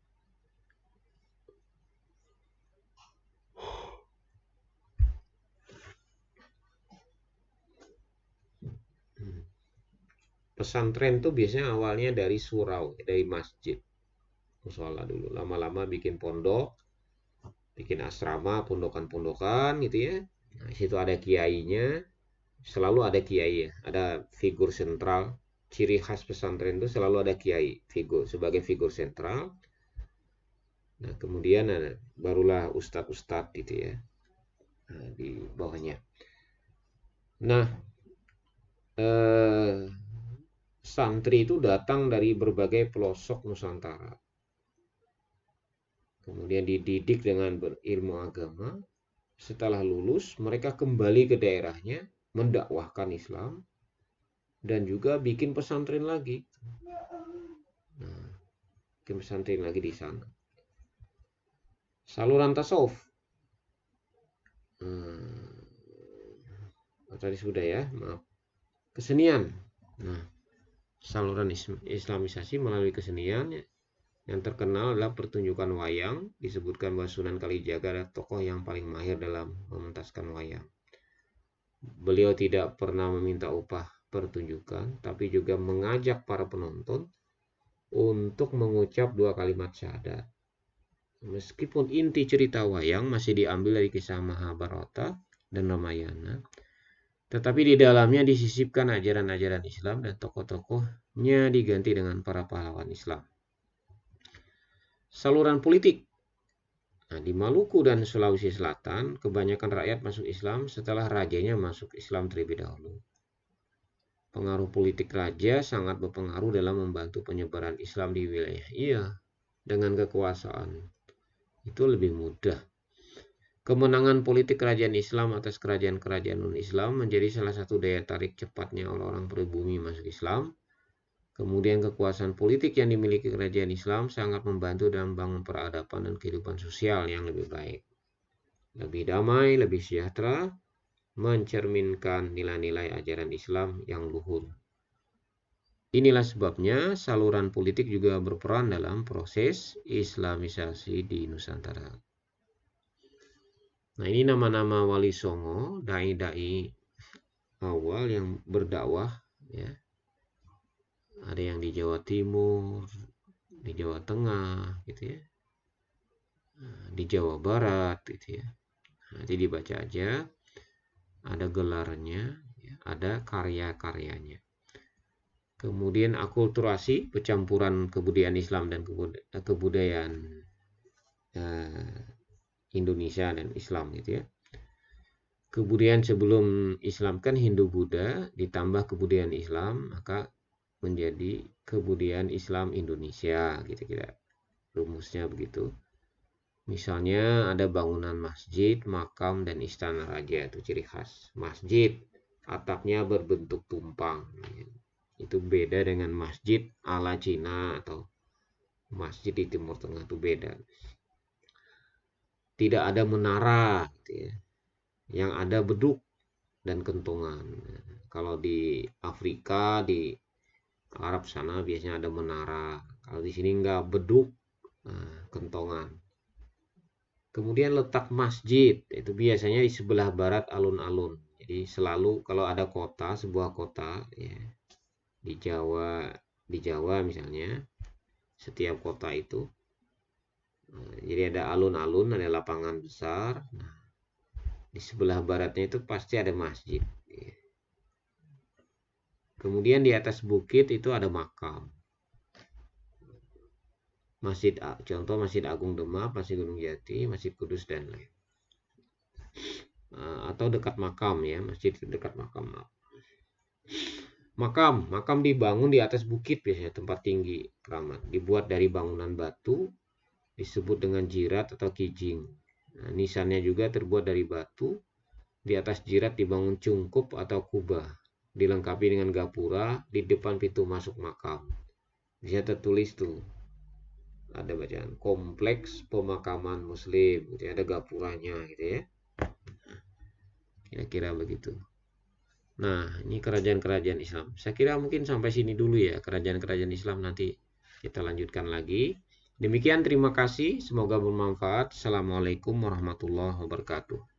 Pesantren itu biasanya awalnya dari surau, dari masjid. Musola dulu, lama-lama bikin pondok, bikin asrama, pondokan-pondokan gitu ya. Nah, situ ada kiainya, selalu ada kiai ya, ada figur sentral. Ciri khas pesantren itu selalu ada kiai, sebagai figur sentral. Nah, kemudian barulah ustadz-ustadz gitu ya, di bawahnya. Nah, santri itu datang dari berbagai pelosok Nusantara. Kemudian dididik dengan berilmu agama. Setelah lulus, mereka kembali ke daerahnya, mendakwahkan Islam, dan juga bikin pesantren lagi. Nah, bikin pesantren lagi di sana. Saluran tasawuf. Tadi sudah ya, maaf. Kesenian. Nah, saluran Islamisasi melalui kesenian yang terkenal adalah pertunjukan wayang. Disebutkan bahwa Sunan Kalijaga adalah tokoh yang paling mahir dalam mementaskan wayang. Beliau tidak pernah meminta upah pertunjukan, tapi juga mengajak para penonton untuk mengucap 2 kalimat syahadat. Meskipun inti cerita wayang masih diambil dari kisah Mahabharata dan Ramayana, tetapi di dalamnya disisipkan ajaran-ajaran Islam dan tokoh-tokohnya diganti dengan para pahlawan Islam. Saluran politik. Nah, di Maluku dan Sulawesi Selatan, kebanyakan rakyat masuk Islam setelah rajanya masuk Islam terlebih dahulu. Pengaruh politik raja sangat berpengaruh dalam membantu penyebaran Islam di wilayah. Iya, dengan kekuasaan itu lebih mudah. Kemenangan politik kerajaan Islam atas kerajaan-kerajaan non-Islam menjadi salah satu daya tarik cepatnya orang-orang pribumi masuk Islam. Kemudian kekuasaan politik yang dimiliki kerajaan Islam sangat membantu dalam membangun peradaban dan kehidupan sosial yang lebih baik. Lebih damai, lebih sejahtera, mencerminkan nilai-nilai ajaran Islam yang luhur. Inilah sebabnya saluran politik juga berperan dalam proses Islamisasi di Nusantara. Nah, ini nama-nama wali songo, dai-dai awal yang berdakwah, ya. Ada yang di Jawa Timur, di Jawa Tengah, gitu ya, di Jawa Barat, gitu ya. Nanti dibaca aja, ada gelarnya, ya, ada karya-karyanya. Kemudian akulturasi, pencampuran kebudayaan Islam dan kebudayaan Indonesia dan Islam, gitu ya. Kebudayaan sebelum Islam kan Hindu-Buddha, ditambah kebudayaan Islam, maka menjadi kebudayaan Islam Indonesia, gitu kira rumusnya begitu. Misalnya ada bangunan masjid, makam, dan istana raja, itu ciri khas. Masjid, atapnya berbentuk tumpang. Itu beda dengan masjid ala Cina atau masjid di Timur Tengah, itu beda. Tidak ada menara, gitu ya. Yang ada beduk dan kentongan. Kalau di Afrika, di Arab sana biasanya ada menara. Kalau di sini enggak, beduk, kentongan. Kemudian letak masjid itu biasanya di sebelah barat alun-alun. Jadi selalu kalau ada kota, sebuah kota, ya, di Jawa misalnya, setiap kota itu, jadi ada alun-alun, ada lapangan besar. Nah, di sebelah baratnya itu pasti ada masjid. Kemudian di atas bukit itu ada makam. Contoh Masjid Agung Demak, Masjid Gunung Jati, Masjid Kudus, dan lain. Atau dekat makam, ya, masjid dekat makam. Makam dibangun di atas bukit, biasanya tempat tinggi keramat. Dibuat dari bangunan batu, disebut dengan jirat atau kijing. Nah, nisannya juga terbuat dari batu. Di atas jirat dibangun cungkup atau kubah, dilengkapi dengan gapura di depan pintu masuk makam. Bisa tertulis tuh, ada bacaan kompleks pemakaman muslim, gitu, ada gapuranya, gitu ya. Kira-kira begitu. Nah, ini kerajaan-kerajaan Islam. Saya kira mungkin sampai sini dulu ya, kerajaan-kerajaan Islam, nanti kita lanjutkan lagi. Demikian, terima kasih, semoga bermanfaat. Assalamualaikum warahmatullahi wabarakatuh.